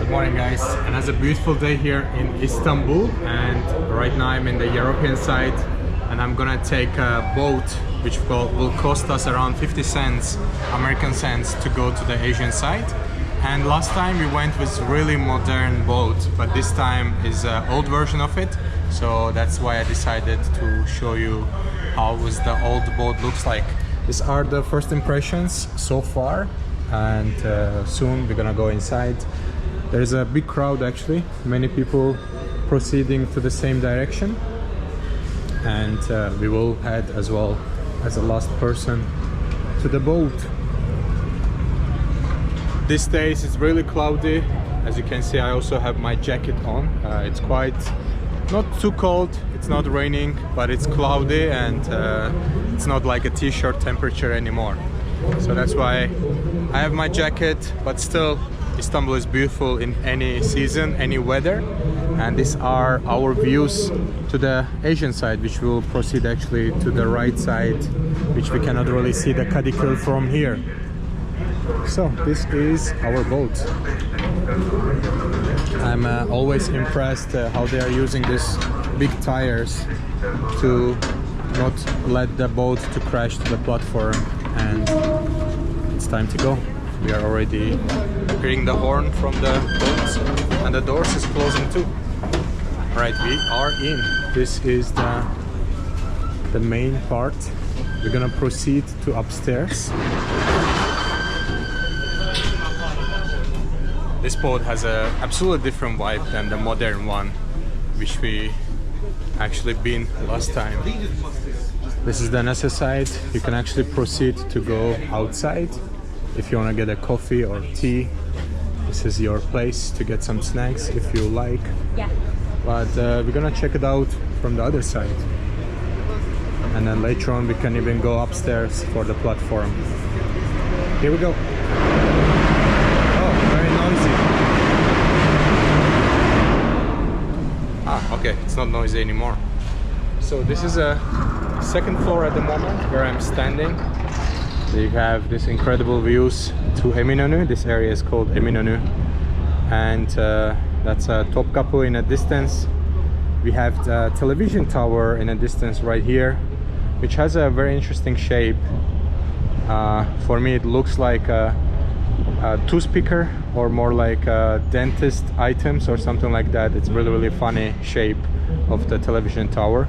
Good morning guys, and it's a beautiful day here in Istanbul, and right now I'm in the European side and I'm gonna take a boat which will cost us around 50 cents, American cents, to go to the Asian side. And last time we went with really modern boat, but this time is an old version of it, so that's why I decided to show you how the old boat looks like. These are the first impressions so far, and soon we're gonna go inside. There's a big crowd actually, many people proceeding to the same direction, and we will head as well as the last person to the boat. These days it's really cloudy. As you can see, I also have my jacket on. It's quite not too cold, it's not raining, but it's cloudy, and it's not like a t-shirt temperature anymore. So that's why I have my jacket, but still Istanbul is beautiful in any season, any weather. And these are our views to the Asian side, which will proceed actually to the right side, which we cannot really see the Kadikoy from here. So this is our boat. I'm always impressed how they are using these big tires to not let the boat to crash to the platform. And it's time to go. We are already hearing the horn from the boats, and the doors is closing too. Right, we are in. This is the main part. We're gonna proceed to upstairs. This boat has a absolutely different vibe than the modern one, which we actually been last time. This is the Nasa side. You can actually proceed to go outside if you want to get a coffee or tea. This is your place to get some snacks if you like. Yeah. But we're gonna check it out from the other side, and then later on we can even go upstairs for the platform. Here we go. Okay, it's not noisy anymore. So this is a second floor at the moment where I'm standing. So you have this incredible views to Eminönü. This area is called Eminönü, and that's a Topkapı in a distance. We have the television tower in a distance right here, which has a very interesting shape. For me it looks like a two-speaker, or more like dentist items or something like that. It's really funny shape of the television tower,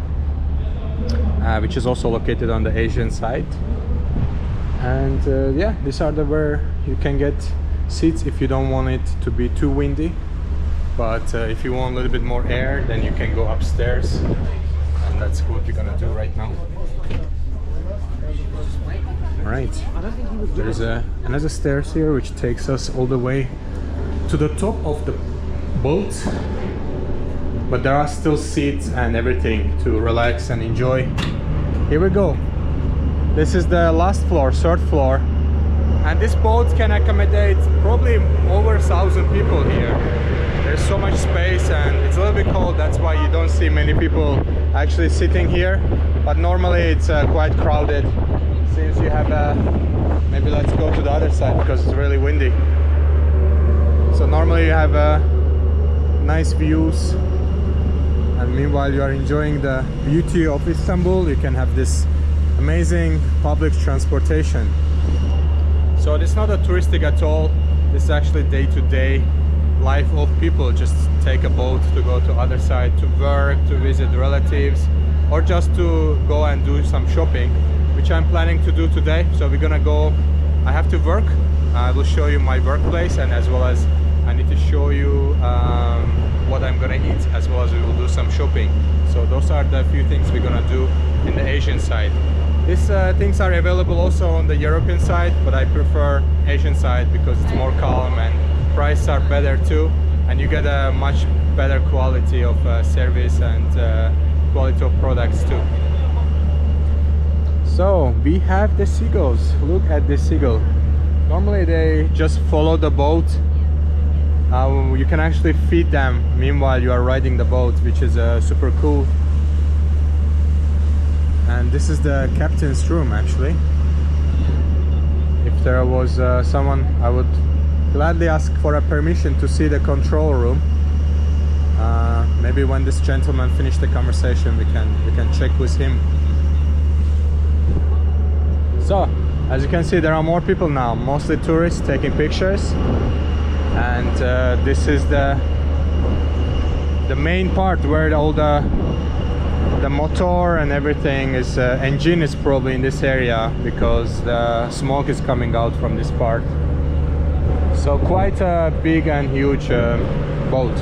which is also located on the Asian side. And yeah, these are where you can get seats if you don't want it to be too windy, but if you want a little bit more air, then you can go upstairs, and that's what we're gonna do right now. Right, there's another stairs here which takes us all the way to the top of the boat, but there are still seats and everything to relax and enjoy. Here we go. This is the last floor, third floor, and this boat can accommodate probably over 1,000 people here. There's so much space, and it's a little bit cold, that's why you don't see many people actually sitting here, but normally it's quite crowded. Since you have maybe let's go to the other side because it's really windy. So normally you have nice views, and meanwhile you are enjoying the beauty of Istanbul, you can have this amazing public transportation. So it's not a touristic at all. This is actually day-to-day life of people. Just take a boat to go to other side, to work, to visit relatives, or just to go and do some shopping, which I'm planning to do today. So we're gonna go, I have to work. I will show you my workplace, and as well as I need to show you what I'm gonna eat, as well as we will do some shopping. So those are the few things we're gonna do in the Asian side. These things are available also on the European side, but I prefer Asian side because it's more calm and prices are better too, and you get a much better quality of service and quality of products too. So we have the seagulls. Look at this seagull. Normally they just follow the boat. You can actually feed them meanwhile you are riding the boat, which is super cool. And this is the captain's room actually. If there was someone, I would gladly ask for a permission to see the control room. Maybe when this gentleman finished the conversation, we can check with him. So, as you can see, there are more people now, mostly tourists taking pictures, and this is the main part where all the motor and everything is. Engine is probably in this area because the smoke is coming out from this part. So quite a big and huge boat.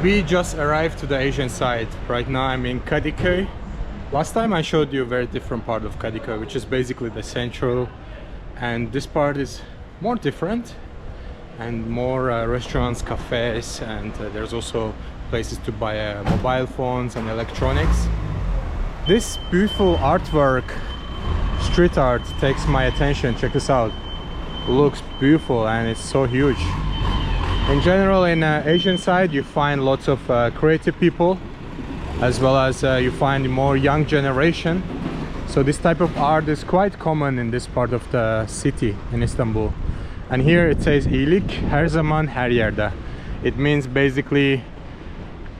We just arrived to the Asian side. Right now I'm in Kadikoy. Last time I showed you a very different part of Kadikoy, which is basically the central, and this part is more different and more restaurants, cafes, and there's also places to buy mobile phones and electronics. This beautiful artwork, street art, takes my attention. Check this out. It looks beautiful and it's so huge. In general, in Asian side you find lots of creative people, as well as you find more young generation. So this type of art is quite common in this part of the city in Istanbul. And here it says iyilik her zaman her yerde. It means basically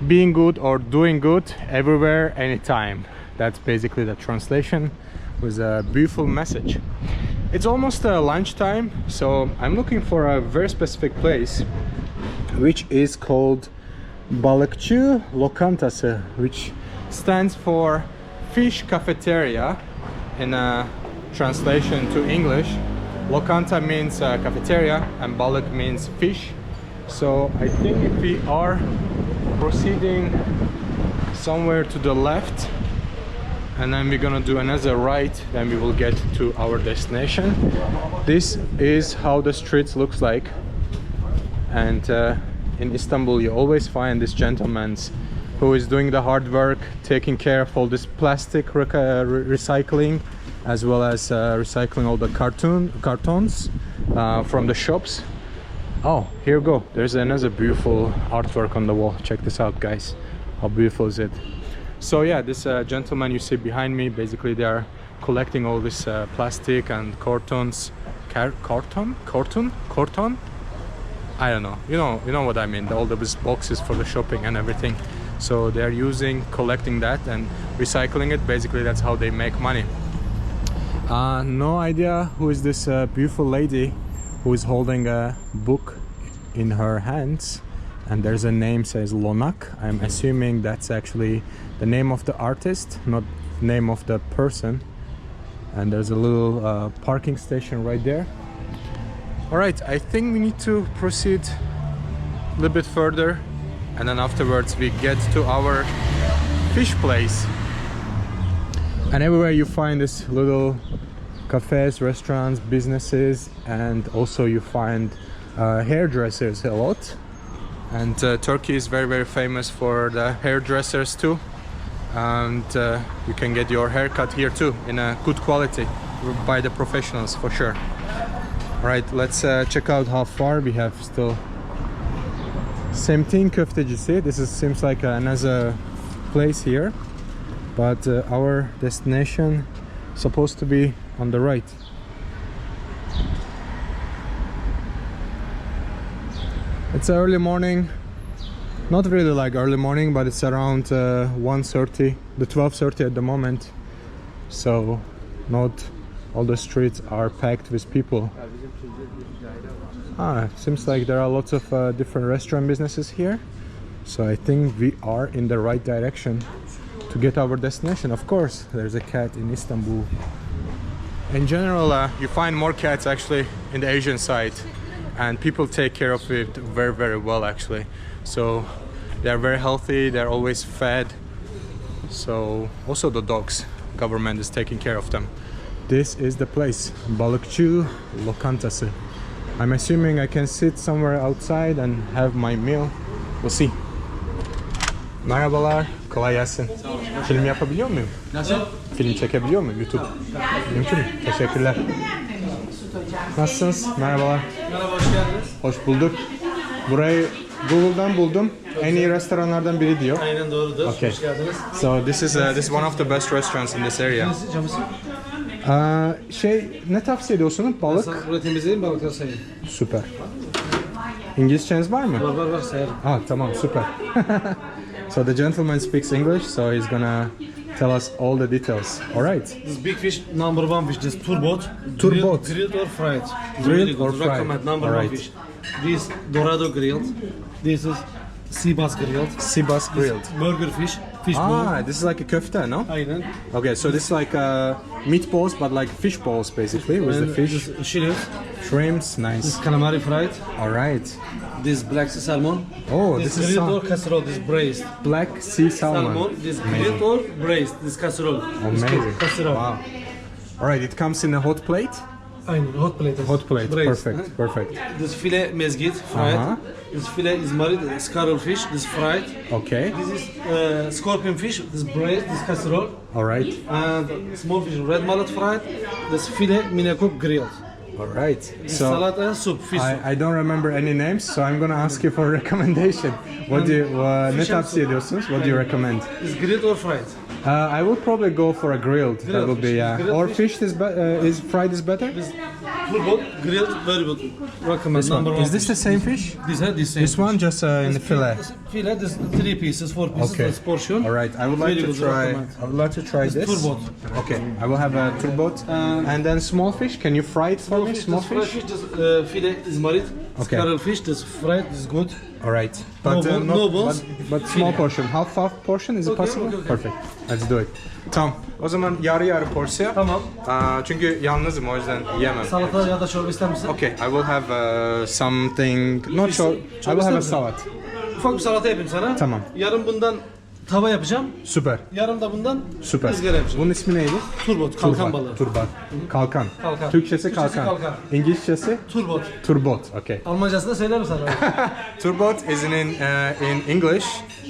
being good or doing good everywhere, anytime. That's basically the translation, with a beautiful message. It's almost lunchtime, so I'm looking for a very specific place, which is called Balıkçı Lokantası, which stands for fish cafeteria in a translation to English. Lokanta means cafeteria and balık means fish. So I think if we are proceeding somewhere to the left and then we're gonna do another right, then we will get to our destination. This is how the streets looks like. And in Istanbul you always find this gentleman who is doing the hard work, taking care of all this plastic recycling, as well as recycling all the cartons from the shops. Oh, here we go. There's another beautiful artwork on the wall. Check this out, guys. How beautiful is it? So yeah, this gentleman you see behind me, basically they are collecting all this plastic and cartons. Carton? I don't know. You know what I mean. All those boxes for the shopping and everything. So they are collecting that and recycling it. Basically, that's how they make money. No idea who is this beautiful lady who is holding a book in her hands, and there's a name says Lonak. I'm assuming that's actually the name of the artist, not name of the person. And there's a little parking station right there. All right, I think we need to proceed a little bit further, and then afterwards we get to our fish place. And everywhere you find this little cafes, restaurants, businesses, and also you find hairdressers a lot. And Turkey is very, very famous for the hairdressers too. And you can get your haircut here too in a good quality by the professionals for sure. Alright, let's check out how far we have still. Semtin Köftecisi. This seems like another place here, but our destination is supposed to be on the right. It's early morning, not really like early morning, but it's around 1:30, the 12:30 at the moment. So not all the streets are packed with people. Seems like there are lots of different restaurant businesses here. So I think we are in the right direction to get our destination. Of course, there's a cat in Istanbul. In general, you find more cats actually in the Asian side, and people take care of it very, very well actually. So they're very healthy, they're always fed. So also the dogs, government is taking care of them. This is the place, Balıkçı Lokantası. I'm assuming I can sit somewhere outside and have my meal. We'll see. Merhabalar, kolay gelsin. Film yapabiliyor muyum? Nasıl? Film çekebiliyor muyum YouTube? Mümkün mü? Teşekkürler. Nasılsınız? Merhabalar. Merhaba, hoş geldiniz. Hoş bulduk. Burayı Google'dan buldum. En iyi restoranlardan biri diyor. Aynen doğrudur. Okay. Hoş geldiniz. So this is one of the best restaurants in this area. Camısı. Ne tavsiye ediyorsunuz? Balık. Burayı temizleyin, balıkları sayın. Süper. İngilizceniz var mı? Var sayarım. Tamam, süper. So the gentleman speaks English, so he's gonna tell us all the details. All right. This big fish, number one fish, this turbot. Turbot. Grilled or fried. Grilled or fried. Recommend number Alright. one fish. This dorado grilled. This is sea bass grilled. Sea bass grilled. Burger fish. Fish ball. This is like a köfte, no? Aynen. Okay, so this is like meatballs, but like fish balls basically, with the And fish. this shrimp. Shrimps, nice. This calamari fried. All right. This black sea salmon. Oh, This this is grilled or casserole. This braised. black sea salmon. This grilled or braised. This casserole. Amazing. Casserole. Wow. All right, it comes in a hot plate. Aynen, hot plate. Hot plate, Braised. perfect. This filet mezgit fried. This filet is marinated. Scarlet fish. This fried. Okay. This is scorpion fish. This braised. This casserole. All right. And small fish, red mullet fried. This filet minakop grilled. All right. This So salad and soup. Fish soup. I don't remember any names, so I'm gonna ask you for a recommendation. What do you, ne Fish and tavsiye ediyorsunuz? What do you recommend? Is grilled or fried? I will probably go for a grilled. That Grilled will be fish. Grilled or fish. fish is fried is better. This turbot grilled, very good. Recommend This one. number one. Is this the same fish? This same This one fish. just in the fillet. Filet, this 3 pieces, 4 pieces. Okay. This portion. All right. I would like Very to good, try. recommend. I would like to try this. Turbot. Okay. I will have a turbot and then small fish. Can you fry it for me? Small This fried fish. This filet is marinated. Okay. Scarlet fish, this fried is good. All right. But No bones. but small portion. Half portion is it Okay, possible? okay. Perfect. Let's do it. Tamam. O zaman yarı porsiyon. Tamam. Çünkü yalnızım o yüzden yiyemem. Salata ya da çorba ister misin? Okay, I will have something. Not sure. I will have a salad. Ufak bir salata yapayım sana. Tamam. Yarın bundan tava yapacağım. Süper. Yarın da bundan Süper. ızgara yapacağım. Bunun ismi neydi? Turbot, kalkan balığı. Turbat. Kalkan. Kalkan. Türkçesi Türkçesi kalkan. kalkan. İngilizcesi? Turbot. Turbot. Okay. Almancasını da söylerim sana. Turbot is in English.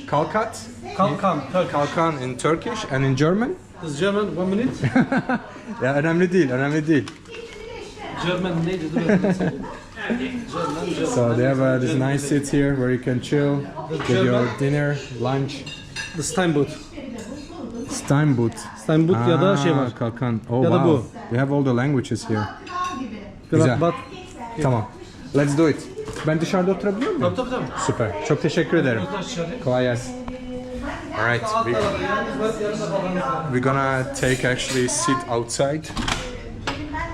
Kalkat. Kalkan. Kalkan in Turkish and in German. Is German 1 minute? Ya önemli değil, önemli değil. German neydi? Dur ben söyleyeyim. German. So they have this nice seats here where you can chill, get your dinner, lunch. The Steinbutt. Steinbutt. Steinbutt ya da şey var. Kalkan. Oh Ya da wow. bu. We have all the languages here. Güzel. But, Tamam. Let's do it. Ben dışarıda oturabiliyor muyum? tabii. Süper. Çok teşekkür ederim. Kolay gelsin. Alright. We're gonna take actually sit outside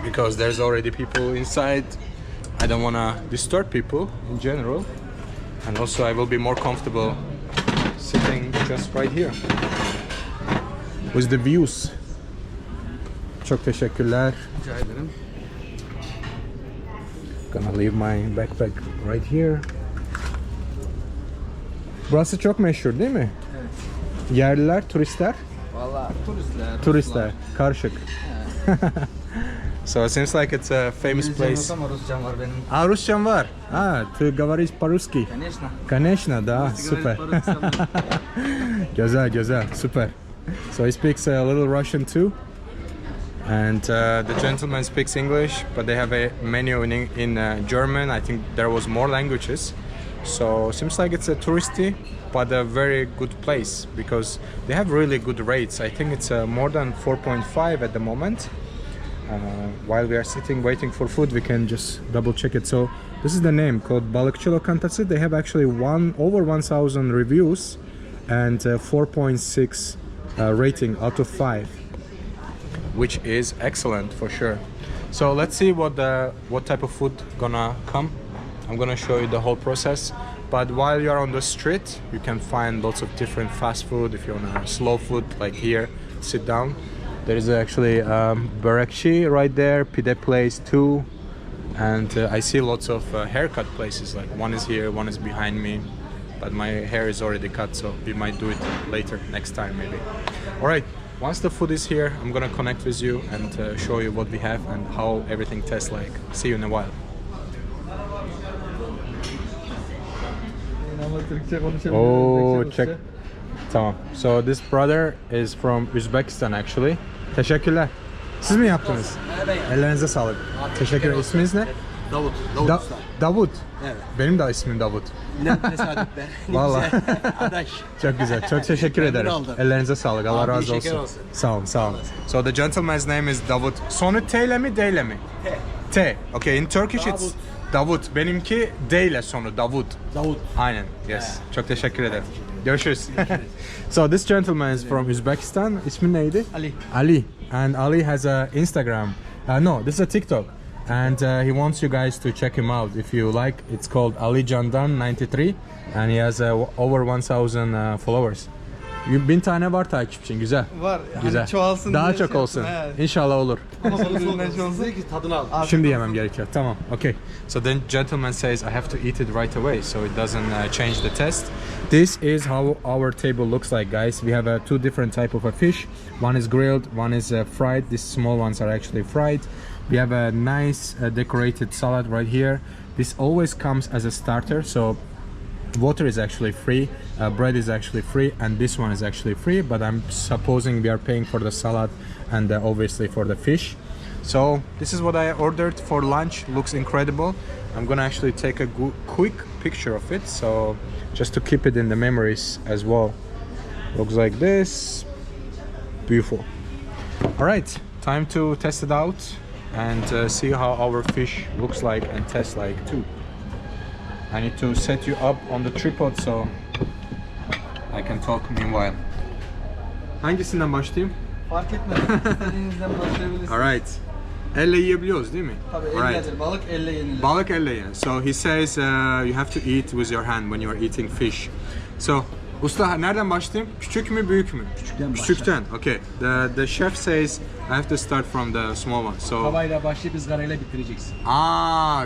because there's already people inside. I don't wanna disturb people in general. And also I will be more comfortable sitting just right here. With the views. Çok teşekkürler. Rica ederim. Gonna leave my backpack right here. Burası çok meşhur değil mi? Evet. Yerliler, turistler? Vallahi Turistler, karışık. So it seems like it's a famous place. Ama Rusçam var benim. Rusçam var. Ty говоришь по-русски? Конечно. Конечно, да, super. Güzel, super. So he speaks a little Russian too. And the gentleman speaks English, but they have a menu in German. I think there was more languages. So seems like it's a touristy, but a very good place because they have really good rates. I think it's more than 4.5 at the moment. While we are sitting waiting for food, we can just double check it. So this is the name called Balıkçı Lokantası. They have actually over 1,000 reviews and 4.6 rating out of 5, which is excellent for sure. So let's see what type of food gonna come. I'm gonna show you the whole process. But while you're on the street, you can find lots of different fast food. If you want slow food, like here, sit down. There is actually börekçi right there, pide place too, and I see lots of haircut places. Like one is here, one is behind me, but my hair is already cut, so we might do it later, next time maybe. All right. Once the food is here, I'm gonna connect with you and show you what we have and how everything tastes like. See you in a while. Oh, check. Tamam. So this brother is from Uzbekistan actually. Teşekkürler. Siz mi yaptınız? Ellerinize sağlık. Teşekkürler. İsminiz ne? Davut. Davut. Evet. Benim de ismim Davut. Ne tesadüf be. Ne Vallahi. güzel. Adaş. Çok güzel. Çok teşekkür Memnun ederim. oldum. Ellerinize sağlık. Allah Abi, razı şeker olsun. olsun. Sağ olun, sağ olun. So the gentleman's name is Davut. Sonu T ile mi, D ile mi? T. Okay, in Turkish it's Davut. Benimki D ile sonu Davut. Davut. Aynen. Yes. Çok teşekkür ederim. Görüşürüz. So this gentleman is from Uzbekistan. İsmi neydi? Ali. Ali. And Ali has a Instagram. No, this is a TikTok. And he wants you guys to check him out if you like. It's called Ali Candan 93 and he has over 1000 followers. 1000 tane var takipçin. Güzel. Var. Güzel. Hani çoğalsın Daha diye çok şey olsun. yaptım, he. İnşallah olur. Ama sonunda şey olsun. Ki tadını al. Şimdi yemem gerekiyor. Tamam. Okay. So then gentleman says I have to eat it right away so it doesn't change the taste. This is how our table looks like, guys. We have two different type of a fish. One is grilled, one is fried. These small ones are actually fried. We have a nice decorated salad right here. This always comes as a starter, so water is actually free, bread is actually free, and this one is actually free, but I'm supposing we are paying for the salad and obviously for the fish. So this is what I ordered for lunch. Looks incredible. I'm gonna actually take a quick picture of it, so just to keep it in the memories as well. Looks like this. Beautiful. All right, time to test it out and see how our fish looks like and tastes like too. I need to set you up on the tripod so I can talk meanwhile. Hangisinden başlayayım? Fark etmez. İstediğinizden başlayabilirsiniz. Alright. Elle yiyebiliyoruz değil mi? Tabii Alright. elledir. Balık elle yenilir. Balık elle yenir. So he says you have to eat with your hand when you are eating fish. So usta nereden başlayayım? Küçük mü büyük mü? Küçükten. Okay. The chef says I have to start from the small one. So Tavayla başlayıp ızgarayla bitireceksin.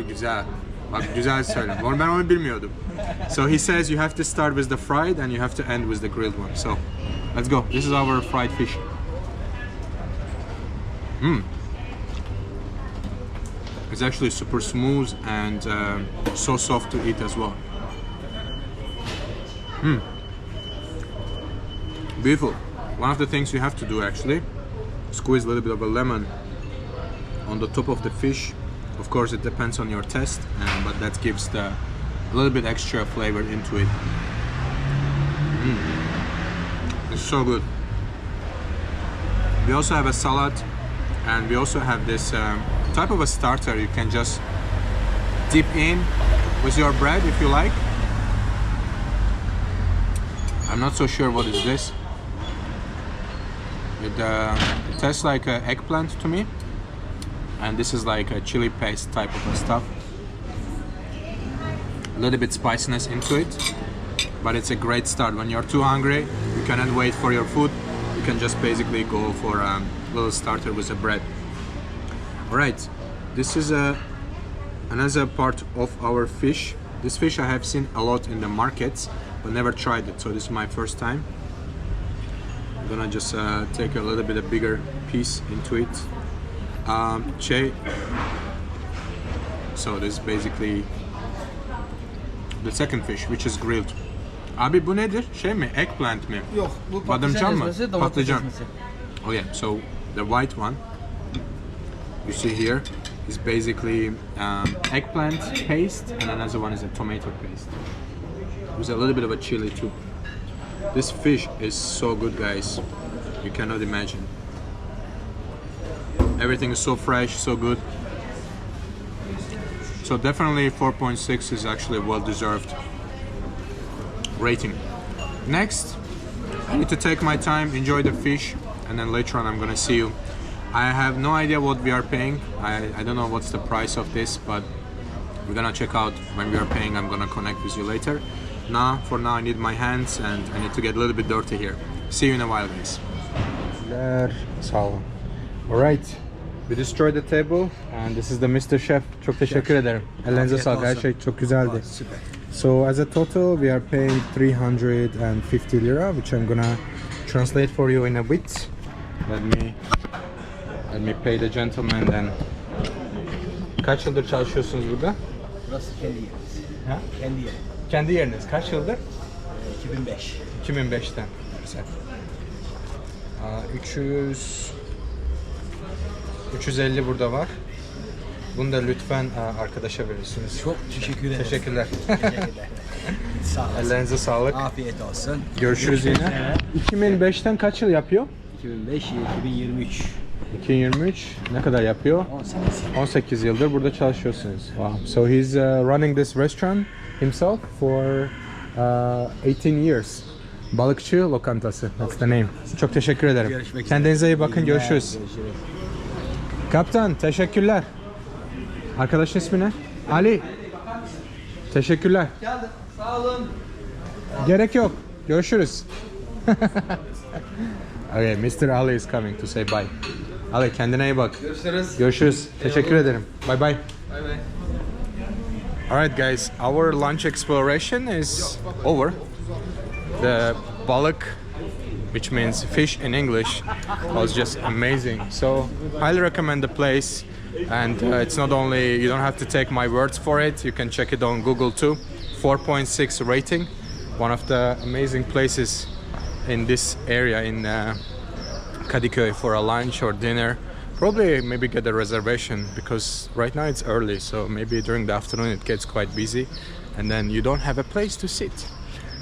güzel. Bak güzel söyle. Ben onu bilmiyordum. So he says you have to start with the fried and you have to end with the grilled one. So let's go. This is our fried fish. It's actually super smooth and so soft to eat as well. Beautiful. One of the things you have to do actually, squeeze a little bit of a lemon on the top of the fish. Of course, it depends on your taste, but that gives a little bit extra flavor into it. It's so good. We also have a salad, and we also have this type of a starter you can just dip in with your bread if you like. I'm not so sure what is this. It tastes like eggplant to me. And this is like a chili paste type of a stuff. A little bit spiciness into it, but it's a great start. When you're too hungry, you cannot wait for your food. You can just basically go for a little starter with the bread. All right, this is another part of our fish. This fish I have seen a lot in the markets, but never tried it. So this is my first time. I'm gonna just take a little bit of bigger piece into it. So this is basically the second fish, which is grilled. Abi bu nedir? Şey mi? Eggplant mi? Yok, bu Bademcan mı? ezmesi, domates Patlıcan. ezmesi. Okay, so the white one you see here is basically eggplant paste, and another one is a tomato paste. With a little bit of a chili too. This fish is so good, guys. You cannot imagine. Everything is so fresh, so good. So definitely 4.6 is actually well-deserved rating. Next, I need to take my time, enjoy the fish, and then later on I'm gonna see you. I have no idea what we are paying. I don't know what's the price of this, but we're gonna check out when we are paying. I'm gonna connect with you later. For now I need my hands and I need to get a little bit dirty here. See you in a while, guys. Sağ olun. Alright. We destroyed the table and this is the Mr. Chef. Çok teşekkür ederim. Ellerinize sağlık. Her şey çok güzeldi. Süper. So as a total we are paying 350 lira, which I'm gonna translate for you in a bit. Let me pay the gentleman then. Kaç yıldır çalışıyorsunuz burada? Burası kendi yerimiz. Ha? Kendi yerimiz. Kendi yeriniz. Kaç yıldır? 2005. 2005'ten. Güzel. 350 burada var. Bunu da lütfen arkadaşa verirsiniz. Çok teşekkür ederim. Teşekkürler. Sağ olasın. Ellerinize sağlık. Afiyet olsun. Görüşürüz yine. 2005'ten kaç yıl yapıyor? 2005, 2023. 2023 ne kadar yapıyor? 18. 18 yıldır burada çalışıyorsunuz. Wow. So he's running this restaurant himself for 18 years. Balıkçı lokantası. That's the name. Çok teşekkür ederim. Görüşmek üzere. Kendinize iyi bakın. Görüşürüz. Görüşürüz. Kaptan teşekkürler. Arkadaşın ismi ne? Ali. Teşekkürler. Geldi. Sağ olun. Gerek yok. Görüşürüz. Okay, Mr. Ali is coming to say bye. Ali kendine iyi bak. Görüşürüz. Görüşürüz. Teşekkür ederim. Bye bye. Bay bay. Alright guys, our lunch exploration is over. The balık, which means fish in English, was just amazing. So highly recommend the place. And it's not only, you don't have to take my words for it, you can check it on Google too. 4.6 rating. One of the amazing places in this area in Kadikoy for a lunch or dinner. Probably maybe get a reservation because right now it's early, so maybe during the afternoon it gets quite busy and then you don't have a place to sit.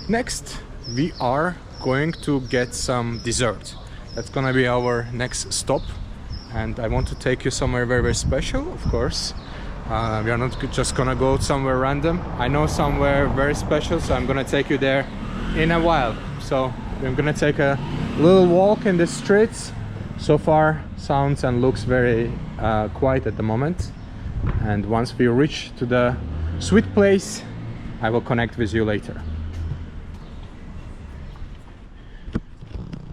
Next, we are going to get some dessert. That's gonna be our next stop, and I want to take you somewhere very, very special, of course. We are not just gonna go somewhere random. I know somewhere very special, so I'm gonna take you there in a while. So I'm gonna take a little walk in the streets. So far sounds and looks very quiet at the moment, and once we reach to the sweet place I will connect with you later.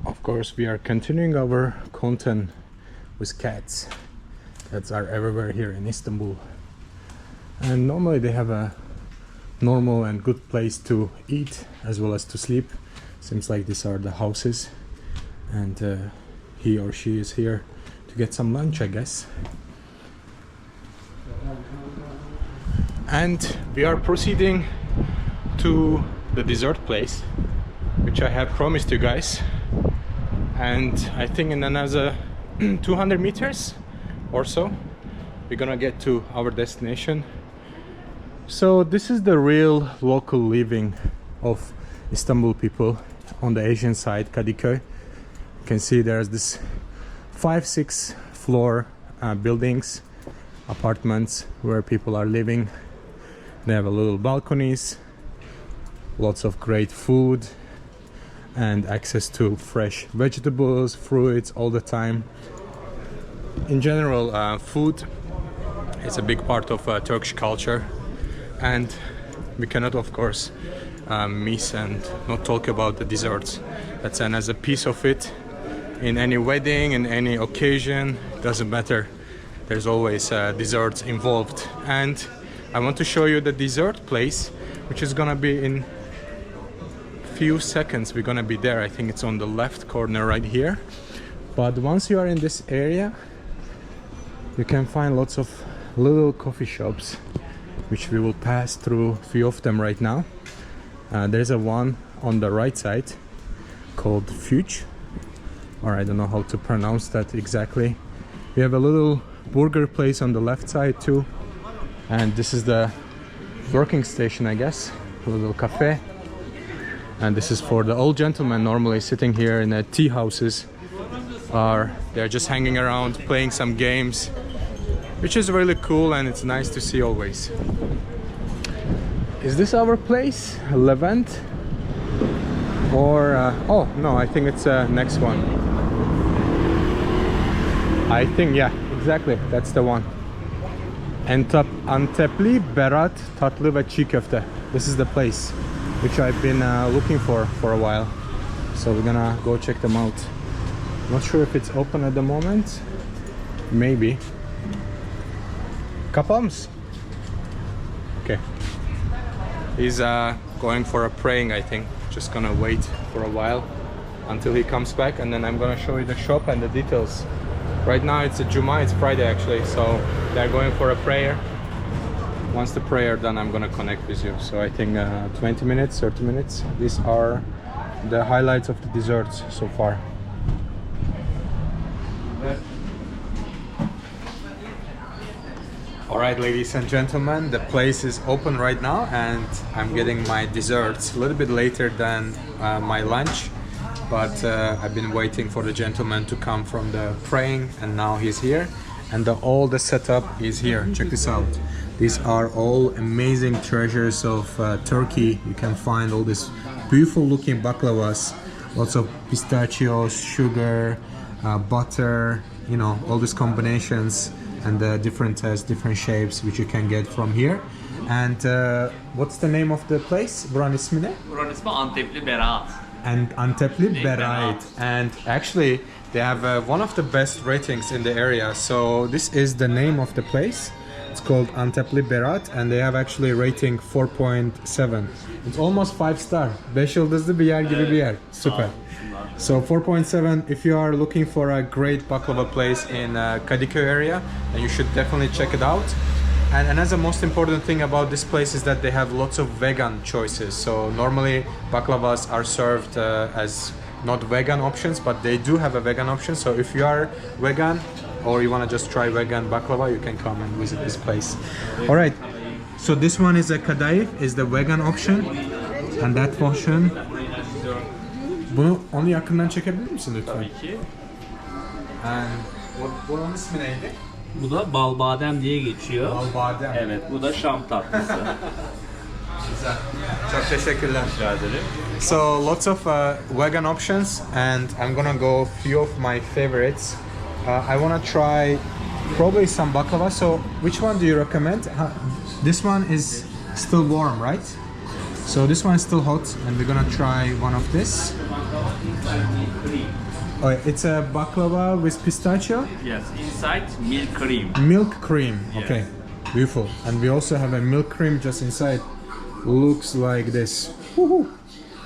Of course we are continuing our content with cats. Cats are everywhere here in Istanbul, and normally they have a normal and good place to eat as well as to sleep. Seems like these are the houses, and he or she is here to get some lunch, I guess. And we are proceeding to the dessert place, which I have promised you guys. And I think in another 200 meters or so, we're gonna get to our destination. So this is the real local living of Istanbul people on the Asian side, Kadikoy. You can see there's this 5-6 floor buildings, apartments where people are living. They have a little balconies, lots of great food, and access to fresh vegetables, fruits all the time. In general, food is a big part of Turkish culture, and we cannot, of course, miss and not talk about the desserts. That's another piece of it. In any wedding, in any occasion, doesn't matter, there's always desserts involved. And I want to show you the dessert place, which is gonna be in few seconds. We're gonna be there. I think it's on the left corner right here. But once you are in this area, you can find lots of little coffee shops, which we will pass through a few of them right now. There's a one on the right side called Fuge, or I don't know how to pronounce that exactly. We have a little burger place on the left side too, and this is the working station, I guess, a little cafe. And this is for the old gentlemen normally sitting here in the tea houses, or they're just hanging around playing some games, which is really cool and it's nice to see always. Is this our place, Levant? Or oh no, I think it's next one. I think, yeah, exactly, that's the one. Antepli, Berat, Tatlı ve Çiğ Köfte. This is the place which I've been looking for a while. So we're gonna go check them out. Not sure if it's open at the moment. Maybe. Kapalı mısın? Okay. He's going for a praying, I think. Just gonna wait for a while until he comes back, and then I'm gonna show you the shop and the details. Right now it's a Juma, it's Friday actually, so they're going for a prayer. Once the prayer done, I'm gonna connect with you. So I think 20 minutes, 30 minutes. These are the highlights of the desserts so far. Alright, ladies and gentlemen, the place is open right now and I'm getting my desserts a little bit later than my lunch. But I've been waiting for the gentleman to come from the praying and now he's here. And all the setup is here. Check this out. These are all amazing treasures of Turkey. You can find all these beautiful looking baklavas. Lots of pistachios, sugar, butter, you know, all these combinations and different tests, different shapes which you can get from here. And what's the name of the place? Buranın ismi ne? Buranın ismi Antepli Berat. And Antepli Berat. And actually they have one of the best ratings in the area. So this is the name of the place. It's called Antepli Berat and they have actually rating 4.7. It's almost 5 star. 5 yıldızlı bir yer gibi bir yer. Super. So 4.7, if you are looking for a great baklava place in Kadikoy area, then you should definitely check it out. And another most important thing about this place is that they have lots of vegan choices. So normally baklavas are served as not vegan options, but they do have a vegan option. So if you are vegan or you want to just try vegan baklava, you can come and visit this place. All right. So this one is a kadayif, is the vegan option. And that option. Onu yakından çekebilir misin lütfen? Tabii ki. And bunun ismi neydi? Bu da bal badem diye geçiyor. Bal badem. Evet, bu da Şam tatlısı. Güzel. Çok teşekkürler. Rica ederim. So lots of vegan options and I'm gonna go few of my favorites. I wanna try probably some baklava. So which one do you recommend? This one is still warm, right? So this one is still hot and we're gonna try one of this. Oh, it's a baklava with pistachio? Yes, inside milk cream. Milk cream, Yes. okay. Beautiful. And we also have a milk cream just inside. Looks like this. Woohoo.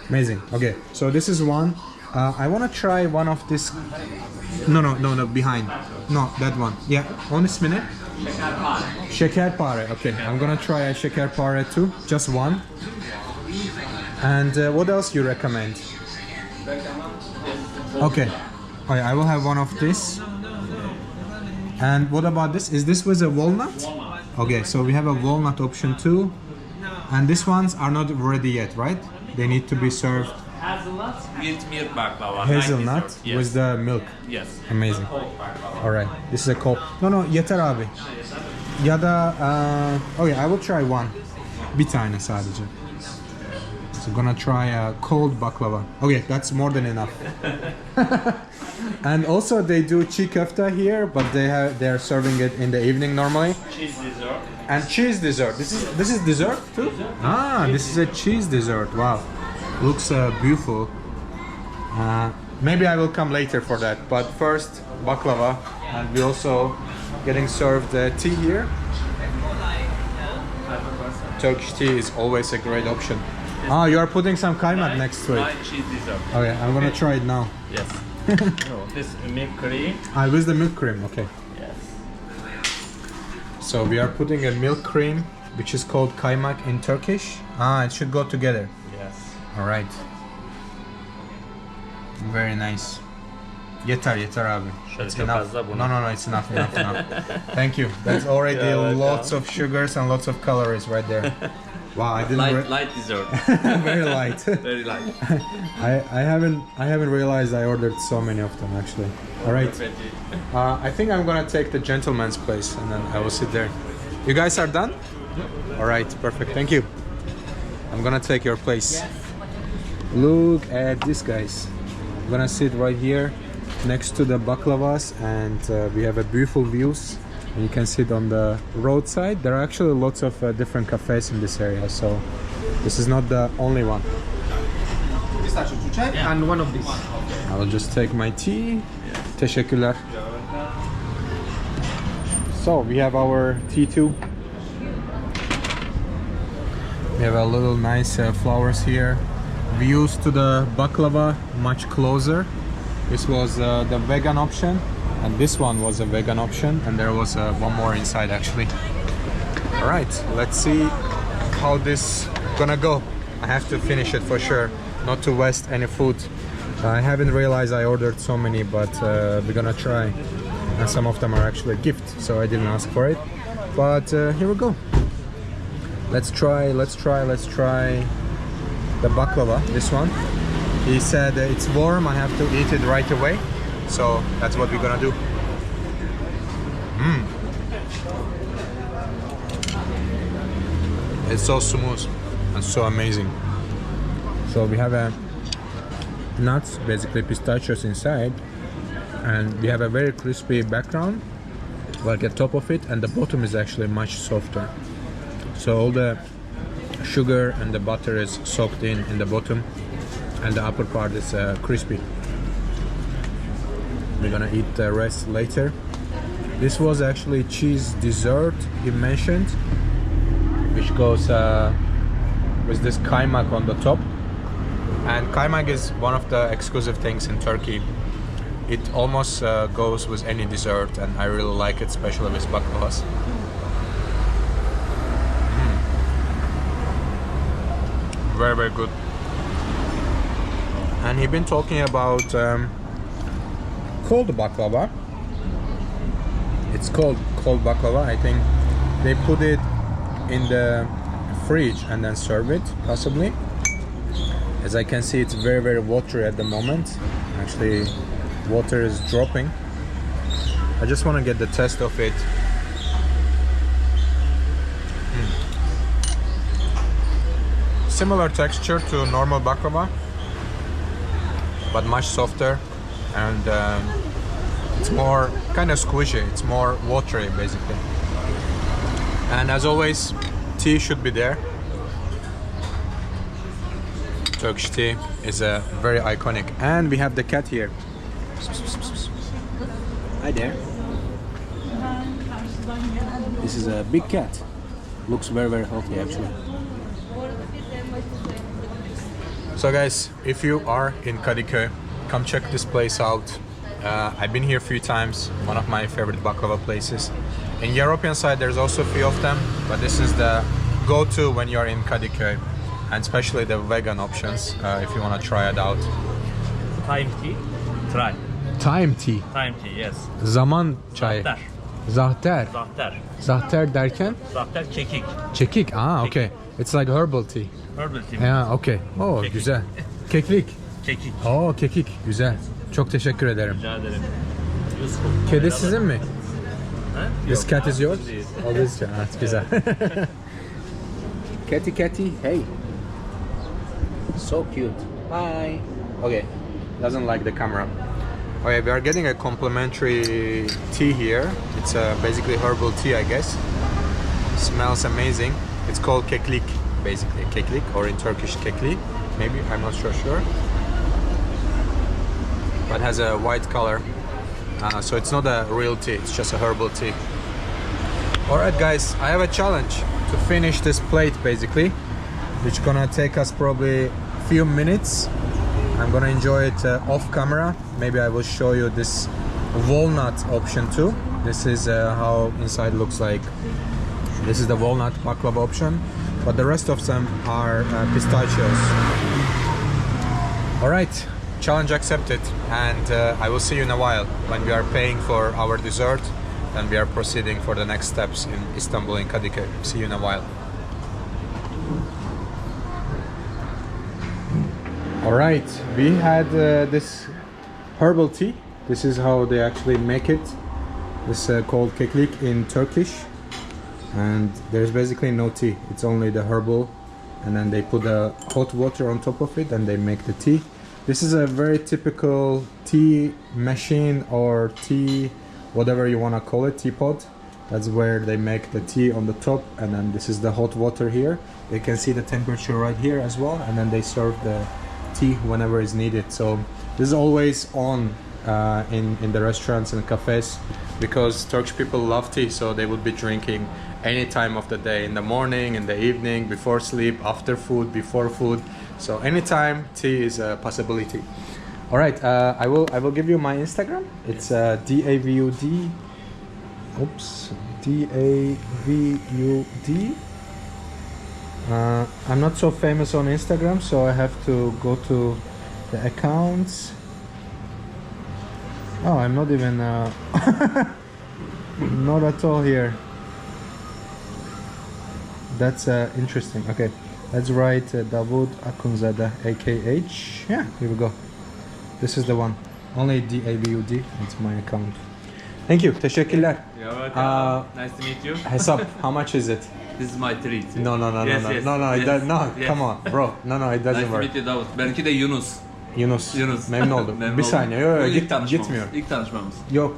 Amazing. Okay, so this is one. I wanna try one of this. No, behind. No, that one. Yeah, onun ismi ne? Şekerpare. Okay, I'm gonna try a şekerpare too. Just one. And what else you recommend? Okay. Oh, yeah, I will have one of this. And what about this? Is this with a walnut? Okay, so we have a walnut option too. And these ones are not ready yet, right? They need to be served. Hazelnut with milk baklava. Hazelnut Like dessert. Yes. with the milk. Yes. Amazing. Cold baklava. All right. This is a cold. No, yeter abi. Ya da okay, I will try one. Bir tane sadece. So gonna try a cold baklava. Okay, that's more than enough. And also they do çiğ köfte here, but they are serving it in the evening normally. Cheese dessert. And cheese dessert. This is dessert too? Ah, this is a cheese dessert. Wow. Looks beautiful. Maybe I will come later for that. But first baklava, and we also getting served tea here. Turkish tea is always a great option. Ah, you are putting some kaymak next to it. Light cheese dessert. Okay, I'm gonna try it now. Yes. This milk cream. Ah, with the milk cream, okay. Yes. So we are putting a milk cream, which is called kaymak in Turkish. Ah, it should go together. Yes. All right. Very nice. Yeter abi. That's çok enough. fazla bunu. No, it's enough. Thank you. That's already welcome. lots of sugars and lots of calories right there. Wow, I didn't. Light dessert. Very light. Very light. I haven't realized I ordered so many of them actually. All right. I think I'm gonna take the gentleman's place and then I will sit there. You guys are done? All right, perfect. Thank you. I'm gonna take your place. Look at this, guys. I'm gonna sit right here next to the baklavas and we have a beautiful views. And you can sit on the roadside. There are actually lots of different cafes in this area, so this is not the only one. And one of these. I will just take my tea. Teşekkürler. So we have our tea too. We have a little nice flowers here. Views to the baklava much closer. This was the vegan option, and this one was a vegan option, and there was one more inside actually. All right, let's see how this gonna go. I have to finish it for sure, not to waste any food. I haven't realized I ordered so many, but we're gonna try. And some of them are actually a gift, so I didn't ask for it. But here we go. Let's try the baklava, this one. He said it's warm, I have to eat it right away. So that's what we're gonna do. It's so smooth and so amazing. So we have a nuts, basically pistachios inside, and we have a very crispy background, like at top of it, and the bottom is actually much softer. So all the sugar and the butter is soaked in the bottom, and the upper part is crispy. We're gonna eat the rest later. This was actually cheese dessert he mentioned, which goes with this kaymak on the top. And kaymak is one of the exclusive things in Turkey. It almost goes with any dessert, and I really like it, especially with baklavas. Very, very good. And he's been talking about cold baklava. It's called cold baklava. I think they put it in the fridge and then serve it, possibly. As I can see, it's very, very watery at the moment. Actually, water is dropping. I just want to get the taste of it. Similar texture to normal baklava, but much softer, and it's more kind of squishy. It's more watery, basically. And as always, tea should be there. Turkish tea is very iconic. And we have the cat here. Hi there. This is a big cat. Looks very, very healthy actually. So guys, if you are in Kadikoy, come check this place out. I've been here a few times. One of my favorite baklava places. In European side, there's also a few of them, but this is the go-to when you're in Kadikoy, and especially the vegan options if you want to try it out. Time tea. Try. Time tea. Time tea, yes. Zaman çayı. Zahter. Zahter. Zahter. Zahter derken? Zahter kekik. Çekik. Okay. It's like herbal tea. Herbal tea. Yeah, okay. Oh, Kekik. güzel. Keklik. Kekik. Oh, kekik. Güzel. Çok teşekkür ederim. Rica ederim. Useful. Kedi sizin mi? Ha? This Yok. cat is yours? Değil. Oh, this cat. That's güzel. Catty, hey. So cute. Hi. Okay. Doesn't like the camera. Okay, we are getting a complimentary tea here. It's basically herbal tea, I guess. Smells amazing. It's called keklik, basically. Keklik, or in Turkish kekli. Maybe, I'm not sure. But has a white color. So it's not a real tea, it's just a herbal tea. Alright guys, I have a challenge to finish this plate basically, which gonna take us probably a few minutes. I'm gonna enjoy it off camera. Maybe I will show you this walnut option too. This is how inside looks like. This is the walnut baklava option, but the rest of them are pistachios. Alright, challenge accepted, and I will see you in a while when we are paying for our dessert, and we are proceeding for the next steps in Istanbul, in Kadikoy. See you in a while. Alright, we had this herbal tea. This is how they actually make it. This is called keklik in Turkish, and there's basically no tea. It's only the herbal, and then they put the hot water on top of it and they make the tea. This is a very typical tea machine, or tea, whatever you want to call it, teapot. That's where they make the tea on the top, and then this is the hot water here. You can see the temperature right here as well, and then they serve the tea whenever is needed. So this is always on in the restaurants and cafes, because Turkish people love tea, so they would be drinking any time of the day, in the morning, in the evening, before sleep, after food, before food. So anytime tea is a possibility. All right, I will give you my Instagram. It's DAVUD. Oops, DAVUD. I'm not so famous on Instagram, so I have to go to the accounts. Oh, I'm not even not at all here. That's interesting. Okay, let's write Davud Akunzada, AKH. Yeah, here we go. This is the one. Only DABUD into my account. Thank you. Teşekkürler. You're welcome. Nice to meet you. Hesap, how much is it? This is my treat. No, Yes, no, yes, no, no, yes, yes. come on, bro. No, it doesn't Nice to work. meet you Davut. Benimki de Yunus. Yunus, memnun oldum. Memnun Bir oldum. saniye, yok, Bu ilk git, tanışmamız. gitmiyor. İlk tanışmamız. Yok.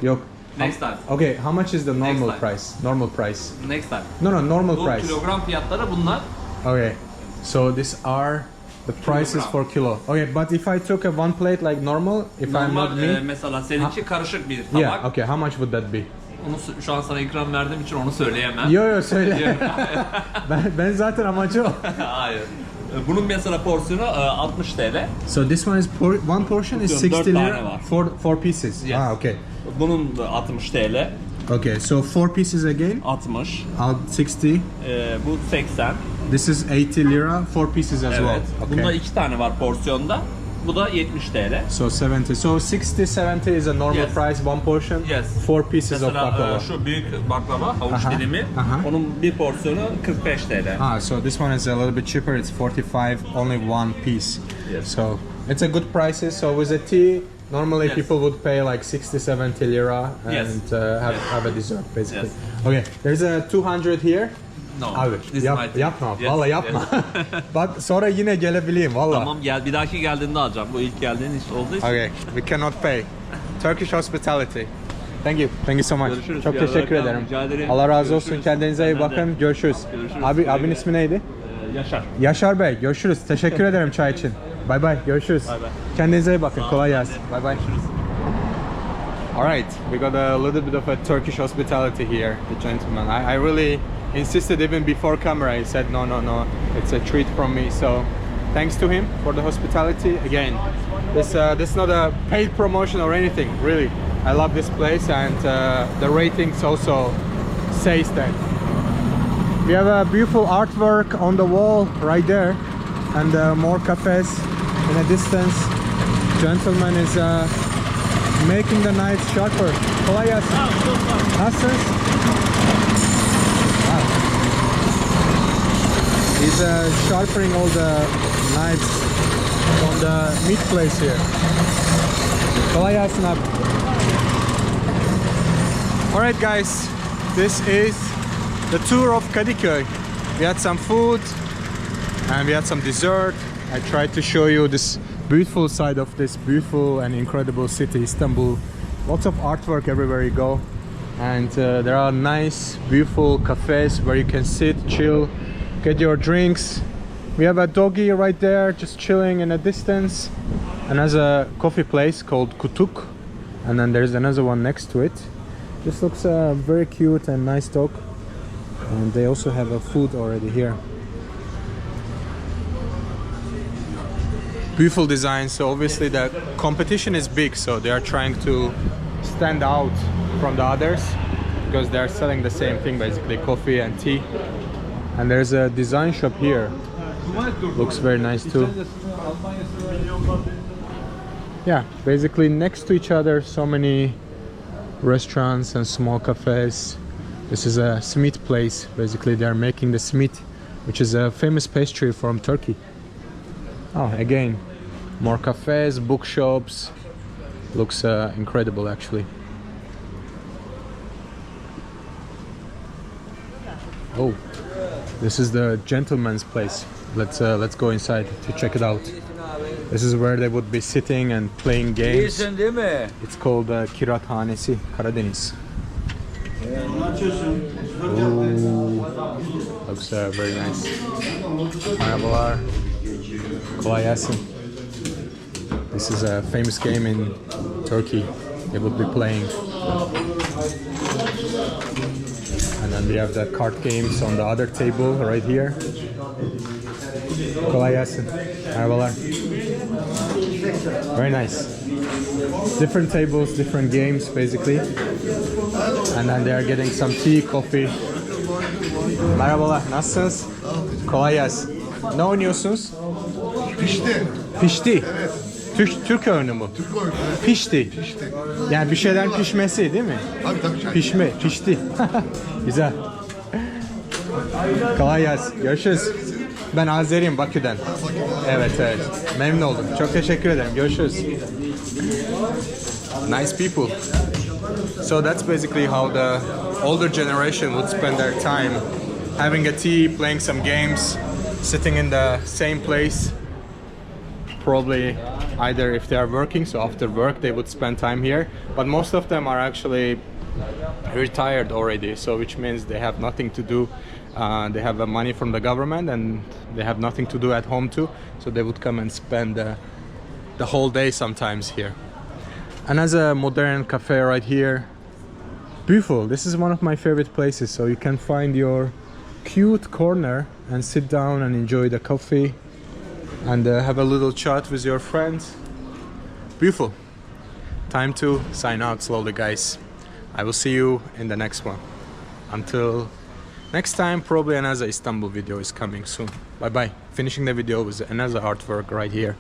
Next time. Okay, how much is the normal Next time. price? Normal price. Next time. No, normal Bu price. kilogram fiyatları bunlar. Okay, so these are the prices Kilogram. for kilo. Okay, but if I took a one plate like normal, if I'm Normal not me, mesela seninki karışık bir tabak. yeah, okay, how much would that be? Onu şu an sana ikram verdiğim için onu söyleyemem. Yo söyle. ben zaten amacı o. Hayır. Bunun mesela porsiyonu 60 TL. So this one is one portion is Dört 60 tane lira var. four pieces. Yes. Ah, okay. Bunun da 60 TL. Okay, so 4 pieces again. 60. I'll 60. Bu 80. This is 80 lira, 4 pieces as well. Evet. Okay. Bunda 2 tane var porsiyonda. Bu da 70 TL. So 70. So 60-70 is a normal Yes. price, one portion. Yes. 4 pieces of Mesela baklava. şu büyük baklava, havuç Aha, dilimi. aha. Onun bir porsiyonu 45 TL. Ah, so this one is a little bit cheaper. It's 45, only one piece. Yes. So it's a good prices. So with a tea, normally Yes. people would pay like 60-70 lira and Yes. have a dessert basically. Yes. Okay, there's a 200 here. No. Abi This is my tea. yapma. Yes, Vallahi yapma. Bak sonra yine gelebileyim valla. Tamam gel, bir dahaki geldiğinde alacağım. Bu ilk geldiğin iş olduğu için. Okay, we cannot pay. Turkish hospitality. Thank you so much. Görüşürüz. Çok Ya, teşekkür welcome. ederim. Rica ederim. Allah razı olsun. Görüşürüz. Kendinize iyi Senden de. bakın. Görüşürüz. Görüşürüz. Abinin ismi neydi? Yaşar. Yaşar Bey. Görüşürüz. Teşekkür ederim çay için. Bye bye. Görüşürüz. Bye bye. Kendinize iyi bakın. Sağ ol. Kolay gelsin. Bye bye. Görüşürüz. Alright, we got a little bit of a Turkish hospitality here, the gentleman. I really insisted even before camera. He said, no, it's a treat from me. So thanks to him for the hospitality. Again, this is not a paid promotion or anything, really. I love this place and the ratings also says that. We have a beautiful artwork on the wall right there and more cafes in a distance. Gentleman is making the night sharper. Kolay gelsin. Nasılsınız? He's sharpening all the knives from the meat place here. Kolay gelsin abi. Alright guys, this is the tour of Kadikoy. We had some food and we had some dessert. I tried to show you this beautiful side of this beautiful and incredible city, Istanbul. Lots of artwork everywhere you go. And there are nice, beautiful cafes where you can sit, chill, get your drinks. We have a doggy right there just chilling in a distance. And there's a coffee place called Kutuk. And then there's another one next to it. This looks very cute and nice dog. And they also have a food already here. Beautiful design. So obviously the competition is big, so they are trying to stand out from the others because they are selling the same thing, basically coffee and tea. And there's a design shop here. Looks very nice too. Yeah, basically next to each other, so many restaurants and small cafes. This is a simit place. Basically they are making the simit, which is a famous pastry from Turkey. Oh, again, more cafes, bookshops. Looks incredible actually. Oh, this is the gentleman's place. Let's go inside to check it out. This is where they would be sitting and playing games. It's called Kirathanesi Karadeniz. Ooh, looks very nice. Merhabalar. Kolay gelsin. This is a famous game in Turkey. They would be playing. And then we have the card games on the other table right here. Kolay gelsin. Merhabalar. Very nice. Different tables, different games basically. And then they are getting some tea, coffee. Merhabalar, nasılsınız? Kolay gelsin. Ne oynuyorsunuz? Pişti. Pişti. Evet. Türk oyunu mu? Türk oyunu. Evet. Pişti. Pişti. Yani bir şeyler pişmesi değil mi? Tabii. Pişme, pişti. Güzel. Kolay gelsin. Görüşürüz. Ben Azeriyim, Bakü'den. Evet, evet. Memnun oldum. Çok teşekkür ederim. Görüşürüz. Nice people. So that's basically how the older generation would spend their time, having a tea, playing some games, sitting in the same place. Probably either if they are working, so after work they would spend time here, but most of them are actually retired already, so which means they have nothing to do. They have money from the government and they have nothing to do at home too, so they would come and spend the whole day sometimes here. And as a modern cafe right here, beautiful. This is one of my favorite places, so you can find your cute corner and sit down and enjoy the coffee and have a little chat with your friends. Beautiful. Time to sign out slowly, guys. I will see you in the next one. Until next time, probably another Istanbul video is coming soon. Bye bye. Finishing the video with another artwork right here.